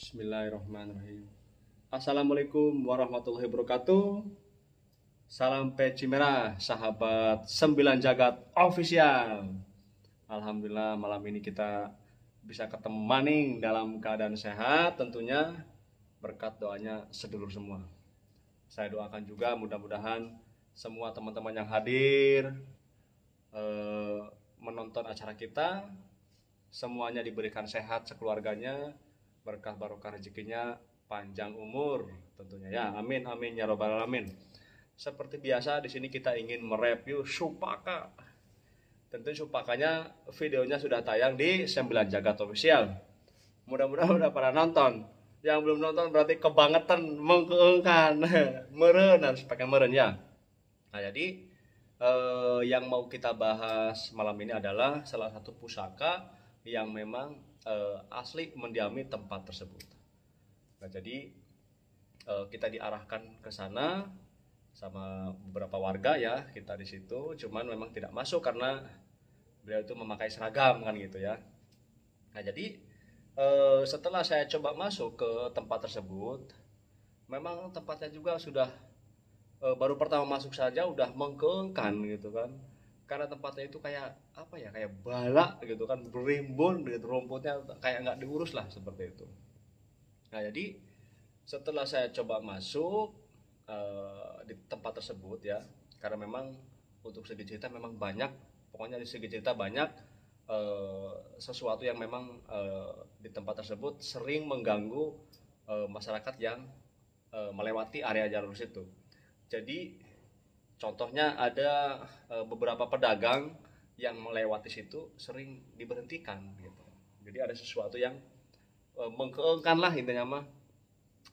Bismillahirrahmanirrahim. Assalamualaikum warahmatullahi wabarakatuh. Salam peci merah, sahabat Sembilan Jagat Official. Alhamdulillah malam ini kita bisa ketemu maning dalam keadaan sehat, tentunya berkat doanya sedulur semua. Saya doakan juga mudah-mudahan semua teman-teman yang hadir menonton acara kita semuanya diberikan sehat sekeluarganya, berkah barokah rezekinya, panjang umur tentunya ya. Amin amin ya robbal alamin. Seperti biasa di sini kita ingin mereview Supaka. Tentu Supakanya videonya sudah tayang di Sembilan Jagat Official. Mudah-mudahan udah pada nonton. Yang belum nonton berarti kebangetan mengkeengkan. Meren harus pakai meren ya. Nah, jadi yang mau kita bahas malam ini adalah salah satu pusaka yang memang asli mendiami tempat tersebut. Nah, jadi kita diarahkan ke sana sama beberapa warga ya, kita di situ, cuman memang tidak masuk karena beliau itu memakai seragam kan gitu ya. Nah, jadi setelah saya coba masuk ke tempat tersebut, memang tempatnya juga sudah baru pertama masuk saja udah mengkeengkan gitu kan, karena tempatnya itu kayak apa ya, kayak balak gitu kan, berimbun gitu, rumputnya kayak nggak diurus lah seperti itu. Nah, jadi setelah saya coba masuk di tempat tersebut ya, karena memang untuk segi cerita memang banyak, pokoknya di segi cerita banyak sesuatu yang memang di tempat tersebut sering mengganggu masyarakat yang melewati area jalur situ. Jadi contohnya ada beberapa pedagang yang melewati situ sering diberhentikan gitu. Jadi ada sesuatu yang mengkeengkan lah intinya mah.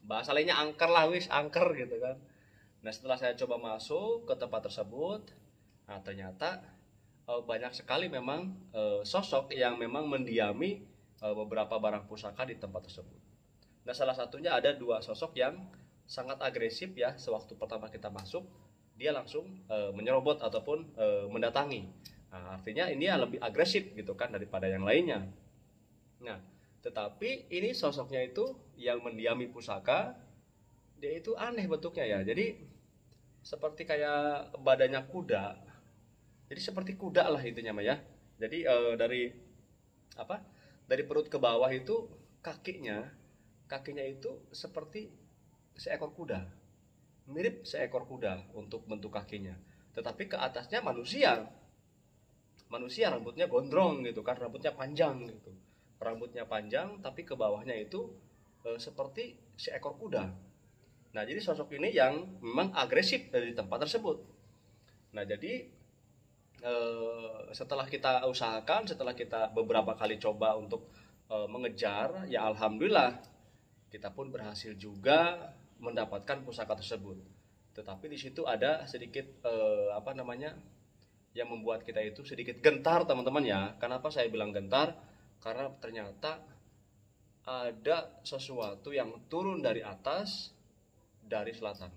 Bahasa lainnya angker lah, wis angker gitu kan. Nah, setelah saya coba masuk ke tempat tersebut, nah ternyata banyak sekali memang sosok yang memang mendiami beberapa barang pusaka di tempat tersebut. Nah, salah satunya ada dua sosok yang sangat agresif ya. Sewaktu pertama kita masuk, dia langsung menyerobot ataupun mendatangi. Nah, artinya ini ya lebih agresif gitu kan daripada yang lainnya. Nah, tetapi ini sosoknya itu yang mendiami pusaka, dia itu aneh bentuknya ya. Jadi seperti kayak badannya kuda. Jadi seperti kuda lah intinya mah ya. Jadi dari apa? Dari perut ke bawah itu kakinya, kakinya itu seperti seekor kuda. Mirip seekor kuda untuk bentuk kakinya. Tetapi ke atasnya manusia. Manusia rambutnya gondrong gitu kan, rambutnya panjang gitu. Rambutnya panjang tapi ke bawahnya itu seperti seekor kuda. Nah, jadi sosok ini yang memang agresif dari tempat tersebut. Nah, jadi setelah kita usahakan, setelah kita beberapa kali coba untuk mengejar, ya alhamdulillah kita pun berhasil juga mendapatkan pusaka tersebut. Tetapi di situ ada sedikit apa namanya, yang membuat kita itu sedikit gentar teman-teman ya. Kenapa saya bilang gentar? Karena ternyata ada sesuatu yang turun dari atas, dari selatan.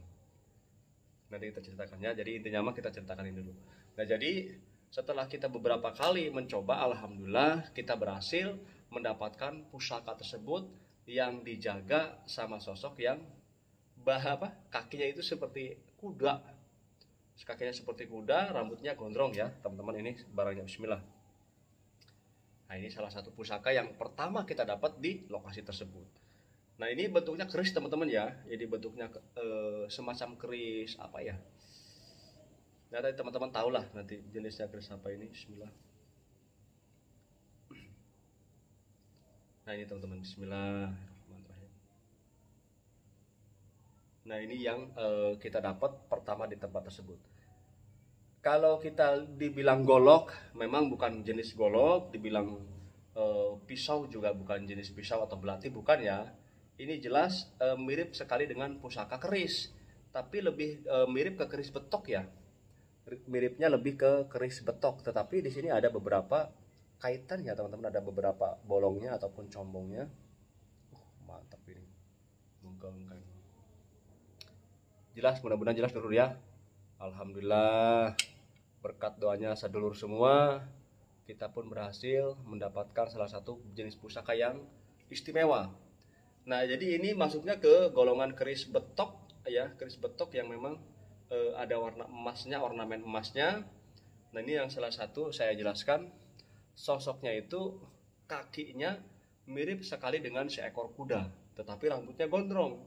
Nanti kita ceritakan ya. Jadi intinya mah kita ceritakan ini dulu. Nah, jadi setelah kita beberapa kali mencoba, alhamdulillah kita berhasil mendapatkan pusaka tersebut yang dijaga sama sosok yang kakinya itu seperti kuda. Kakinya seperti kuda, rambutnya gondrong ya teman-teman. Ini barangnya, bismillah. Nah, ini salah satu pusaka yang pertama kita dapat di lokasi tersebut. Nah, ini bentuknya keris teman-teman ya. Jadi bentuknya semacam keris apa ya. Nah, tadi teman-teman tahu lah nanti jenisnya keris apa ini. Bismillah. Nah, ini teman-teman, bismillahirrahmanirrahim. Nah, ini yang kita dapat pertama di tempat tersebut. Kalau kita dibilang golok, memang bukan jenis golok. Dibilang pisau juga bukan jenis pisau atau belati, bukan ya. Ini jelas mirip sekali dengan pusaka keris, tapi lebih mirip ke keris betok ya. Miripnya lebih ke keris betok, tetapi di sini ada beberapa kaitan ya teman-teman, ada beberapa bolongnya ataupun combongnya. Mantap ini. Jelas, mudah-mudahan jelas dulu ya. Alhamdulillah berkat doanya sedulur semua, kita pun berhasil mendapatkan salah satu jenis pusaka yang istimewa. Nah, jadi ini masuknya ke golongan keris betok ya, keris betok yang memang ada warna emasnya, ornamen emasnya. Nah, ini yang salah satu saya jelaskan. Sosoknya itu kakinya mirip sekali dengan seekor kuda, tetapi rambutnya gondrong.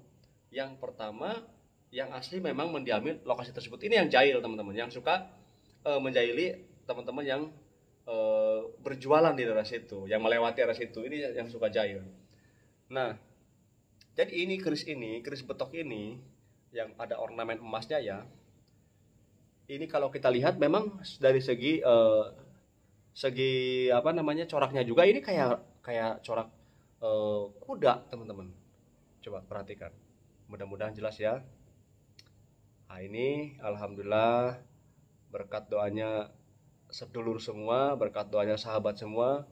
Yang pertama, yang asli memang mendiami lokasi tersebut. Ini yang jahil teman-teman, yang suka menjahili teman-teman yang berjualan di daerah situ, yang melewati daerah situ. Ini yang suka jahil. Nah, jadi ini, keris betok ini yang ada ornamen emasnya ya. Ini kalau kita lihat memang dari segi apa namanya coraknya juga ini kayak kayak corak kuda teman-teman. Coba perhatikan. Mudah-mudahan jelas ya. Nah, ini alhamdulillah berkat doanya sedulur semua, berkat doanya sahabat semua,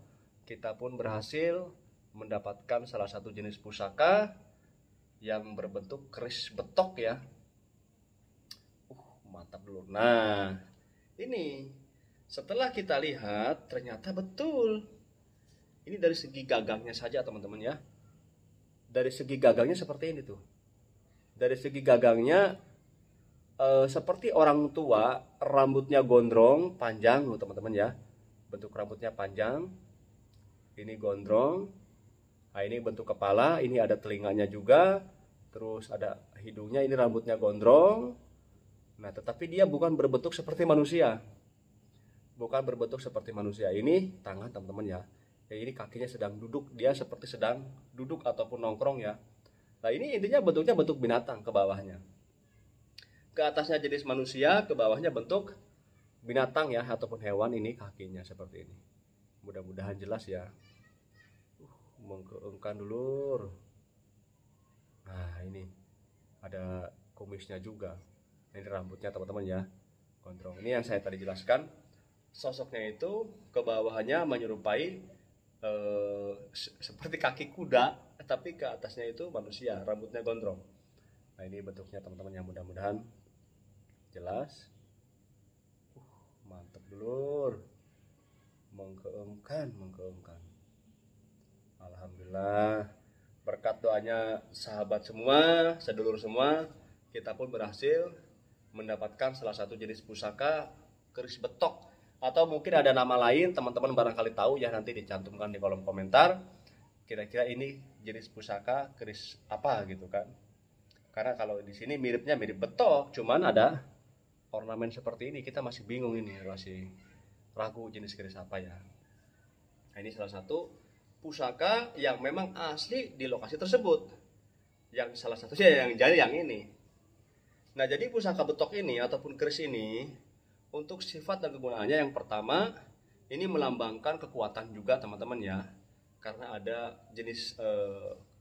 kita pun berhasil mendapatkan salah satu jenis pusaka yang berbentuk keris betok ya. Mantap dulu. Nah, ini setelah kita lihat ternyata betul. Ini dari segi gagangnya saja teman-teman ya. Dari segi gagangnya seperti ini tuh. Dari segi gagangnya seperti orang tua, rambutnya gondrong, panjang loh teman-teman ya. Bentuk rambutnya panjang. Ini gondrong. Nah, ini bentuk kepala, ini ada telinganya juga. Terus ada hidungnya, ini rambutnya gondrong. Nah, tetapi dia bukan berbentuk seperti manusia. Bukan berbentuk seperti manusia. Ini tangan teman-teman ya. Ini kakinya sedang duduk, dia seperti sedang duduk ataupun nongkrong ya. Nah, ini intinya bentuknya bentuk binatang ke bawahnya. Ke atasnya jenis manusia, ke bawahnya bentuk binatang ya ataupun hewan. Ini kakinya seperti ini. Mudah-mudahan jelas ya. Mengkeengkan dulur. Nah, ini ada kumisnya juga. Ini rambutnya teman-teman ya, gondrong. Ini yang saya tadi jelaskan. Sosoknya itu ke bawahnya menyerupai seperti kaki kuda, tapi ke atasnya itu manusia, rambutnya gondrong. Nah, ini bentuknya teman-teman yang mudah-mudahan jelas. Mantap dulur. Mengkeengkan. Alhamdulillah. Berkat doanya sahabat semua, sedulur semua, kita pun berhasil mendapatkan salah satu jenis pusaka keris betok, atau mungkin ada nama lain teman-teman barangkali tahu ya, nanti dicantumkan di kolom komentar kira-kira ini jenis pusaka keris apa gitu kan. Karena kalau di sini miripnya mirip betok, cuman ada ornamen seperti ini, kita masih bingung, ini masih ragu jenis keris apa ya. Nah, ini salah satu pusaka yang memang asli di lokasi tersebut, yang salah satunya yang jadi yang ini. Nah, jadi pusaka betok ini ataupun keris ini untuk sifat dan kegunaannya, yang pertama ini melambangkan kekuatan juga teman-teman ya. Karena ada jenis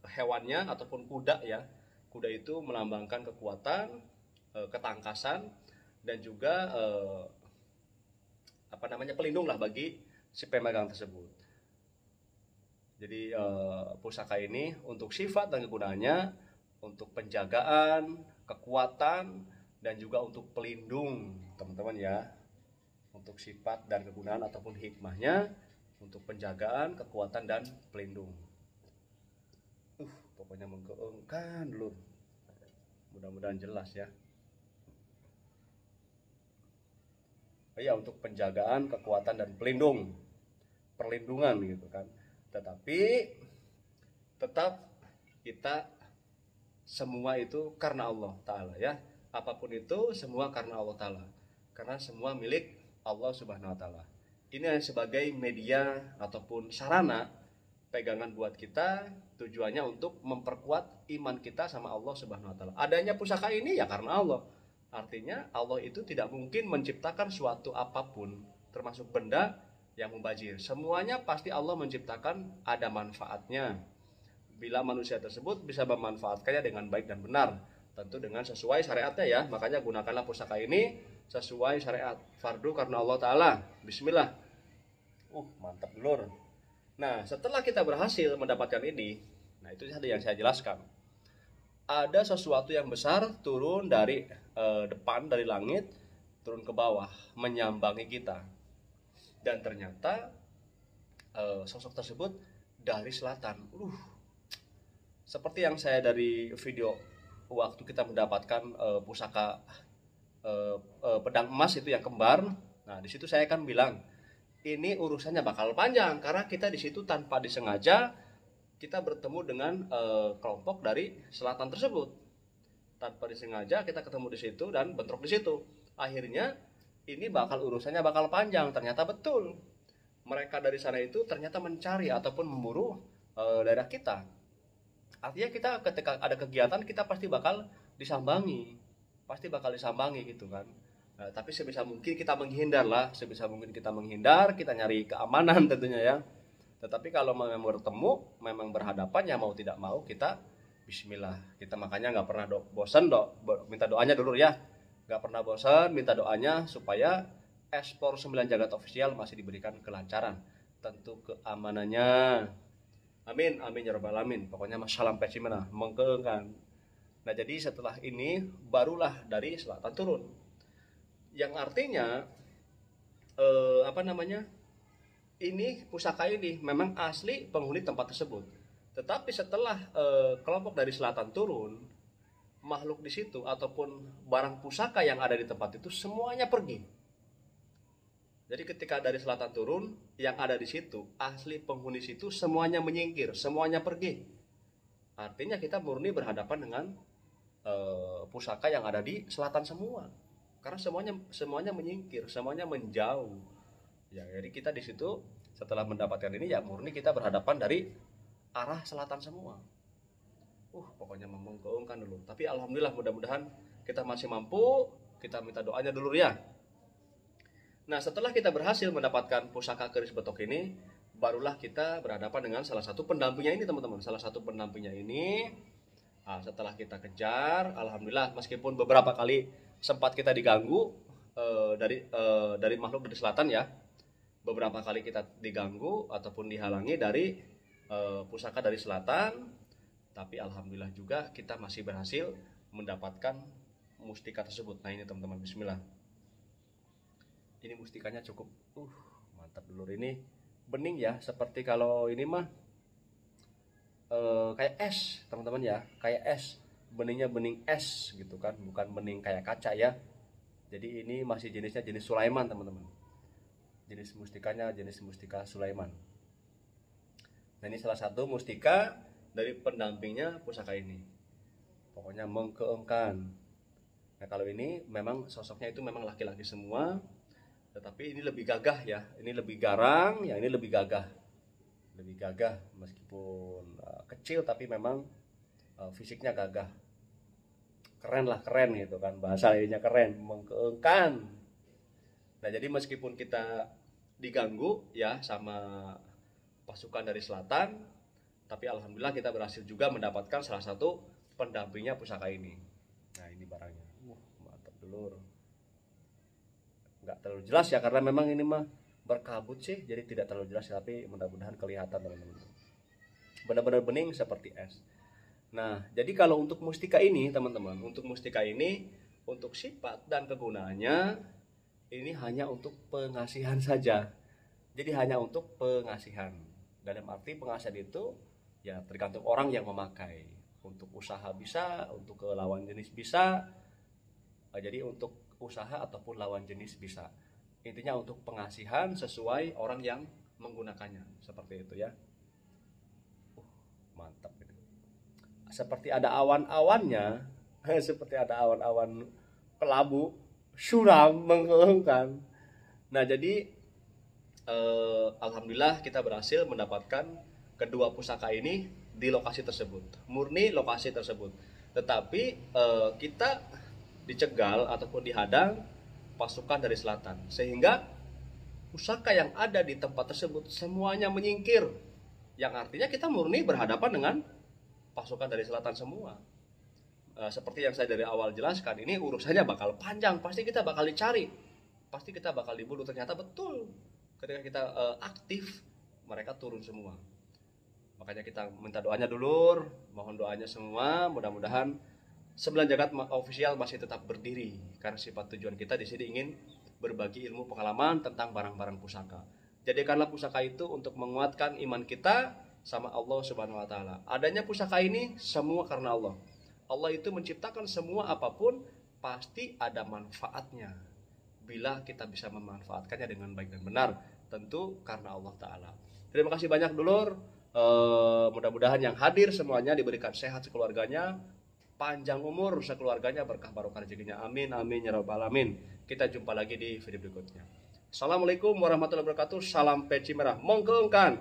hewannya ataupun kuda ya. Kuda itu melambangkan kekuatan, ketangkasan, dan juga pelindung lah bagi si pemegang tersebut. Jadi pusaka ini untuk sifat dan kegunaannya untuk penjagaan, kekuatan, dan juga untuk pelindung teman-teman ya. Untuk sifat dan kegunaan ataupun hikmahnya untuk penjagaan, kekuatan, dan pelindung. Pokoknya mengkeengkan dulu. Mudah-mudahan jelas ya. Ya, untuk penjagaan, kekuatan, dan perlindungan gitu kan. Tetapi tetap kita semua itu karena Allah Ta'ala ya. Apapun itu semua karena Allah Ta'ala. Karena semua milik Allah Subhanahu Wa Ta'ala. Ini sebagai media ataupun sarana pegangan buat kita, tujuannya untuk memperkuat iman kita sama Allah Subhanahu Wa Ta'ala. Adanya pusaka ini ya karena Allah. Artinya Allah itu tidak mungkin menciptakan suatu apapun, termasuk benda yang mubazir. Semuanya pasti Allah menciptakan ada manfaatnya. Bila manusia tersebut bisa memanfaatkannya dengan baik dan benar, tentu dengan sesuai syariatnya ya. Makanya gunakanlah pusaka ini sesuai syariat, fardu karena Allah Ta'ala. Bismillah. Mantap dulur. Nah, setelah kita berhasil mendapatkan ini, nah itu tadi yang saya jelaskan. Ada sesuatu yang besar turun dari depan, dari langit, turun ke bawah, menyambangi kita. Dan ternyata sosok tersebut dari selatan. Seperti yang saya dari video waktu kita mendapatkan pusaka pedang emas itu yang kembar. Nah, di situ saya kan bilang ini urusannya bakal panjang karena kita di situ tanpa disengaja kita bertemu dengan kelompok dari selatan tersebut. Tanpa disengaja kita ketemu di situ dan bentrok di situ. Akhirnya ini urusannya bakal panjang. Ternyata betul. Mereka dari sana itu ternyata mencari ataupun memburu daerah kita. Artinya kita ketika ada kegiatan kita pasti bakal disambangi. Pasti bakal disambangi gitu kan. Nah, tapi sebisa mungkin kita menghindar lah, sebisa mungkin kita menghindar, kita nyari keamanan tentunya ya. Tetapi kalau memang bertemu, memang berhadapan ya mau tidak mau kita Bismillah. Kita makanya nggak pernah bosan minta doanya dulu ya. Nggak pernah bosan minta doanya supaya ekspor 9 Jagat Official masih diberikan kelancaran. Tentu keamanannya. Amin, amin ya rabbal alamin. Pokoknya salam pesimena, mengkeengkan. Nah jadi setelah ini barulah dari selatan turun. Yang artinya ini pusaka ini memang asli penghuni tempat tersebut. Tetapi setelah kelompok dari selatan turun, makhluk di situ ataupun barang pusaka yang ada di tempat itu semuanya pergi. Jadi ketika dari selatan turun, yang ada di situ asli penghuni situ semuanya menyingkir, semuanya pergi. Artinya kita murni berhadapan dengan pusaka yang ada di selatan semua. Karena semuanya menyingkir, semuanya menjauh. Ya, jadi kita di situ setelah mendapatkan ini ya murni kita berhadapan dari arah selatan semua. Pokoknya menggaungkan dulu. Tapi alhamdulillah mudah-mudahan kita masih mampu. Kita minta doanya dulu ya. Nah, setelah kita berhasil mendapatkan pusaka keris betok ini, barulah kita berhadapan dengan salah satu pendampingnya ini teman-teman. Salah satu pendampingnya ini. Nah, setelah kita kejar, alhamdulillah meskipun beberapa kali sempat kita diganggu dari makhluk dari selatan ya. Beberapa kali kita diganggu ataupun dihalangi dari pusaka dari selatan, tapi alhamdulillah juga kita masih berhasil mendapatkan mustika tersebut. Nah ini teman-teman, bismillah. Ini mustikanya cukup mantap dulur. Ini bening ya, seperti kalau ini mah kayak es teman-teman ya, kayak es, beningnya bening es gitu kan, bukan bening kayak kaca ya. Jadi ini masih jenisnya jenis Sulaiman teman-teman. Jenis mustikanya jenis mustika Sulaiman. Nah ini salah satu mustika dari pendampingnya pusaka ini. Pokoknya mengkeengkan. Nah kalau ini memang sosoknya itu memang laki-laki semua, tetapi ini lebih gagah ya. Ini lebih garang, yang ini lebih gagah. Lebih gagah meskipun kecil tapi memang fisiknya gagah. Keren lah, keren gitu kan. Bahasa lainnya keren, mengkeengkan. Nah jadi meskipun kita diganggu ya sama pasukan dari selatan, tapi alhamdulillah kita berhasil juga mendapatkan salah satu pendampingnya pusaka ini. Nah ini barangnya, mantap dulur. Nggak terlalu jelas ya karena memang ini mah berkabut sih, jadi tidak terlalu jelas, tapi mudah-mudahan kelihatan teman-teman. Benar-benar bening seperti es. Nah jadi kalau untuk mustika ini teman-teman, untuk mustika ini untuk sifat dan kegunaannya ini hanya untuk pengasihan saja. Jadi hanya untuk pengasihan. Dalam arti pengasihan itu ya tergantung orang yang memakai. Untuk usaha bisa, untuk ke lawan jenis bisa. Jadi untuk usaha ataupun lawan jenis bisa. Intinya untuk pengasihan sesuai orang yang menggunakannya. Seperti itu ya. Mantap gitu. Seperti ada awan-awannya, seperti ada awan-awan kelabu, suram mengkeengkan. Nah jadi alhamdulillah kita berhasil mendapatkan kedua pusaka ini di lokasi tersebut, murni lokasi tersebut. Tetapi kita dicegal ataupun dihadang pasukan dari selatan, sehingga pusaka yang ada di tempat tersebut semuanya menyingkir, yang artinya kita murni berhadapan dengan pasukan dari selatan semua. Seperti yang saya dari awal jelaskan, ini urusannya bakal panjang, pasti kita bakal dicari, pasti kita bakal dibunuh. Ternyata betul, ketika kita aktif, mereka turun semua. Makanya kita minta doanya dulur, mohon doanya semua, mudah-mudahan 9 Jagat Official masih tetap berdiri, karena sifat tujuan kita di sini ingin berbagi ilmu pengalaman tentang barang-barang pusaka. Jadikanlah pusaka itu untuk menguatkan iman kita, sama Allah Subhanahu wa taala. Adanya pusaka ini semua karena Allah. Allah itu menciptakan semua apapun pasti ada manfaatnya. Bila kita bisa memanfaatkannya dengan baik dan benar, tentu karena Allah taala. Terima kasih banyak dulur. Mudah-mudahan yang hadir semuanya diberikan sehat sekeluarganya, panjang umur sekeluarganya, berkah barokah rezekinya. Amin amin ya rabbal alamin. Kita jumpa lagi di video berikutnya. Assalamualaikum warahmatullahi wabarakatuh. Salam peci merah. Mongkengkan.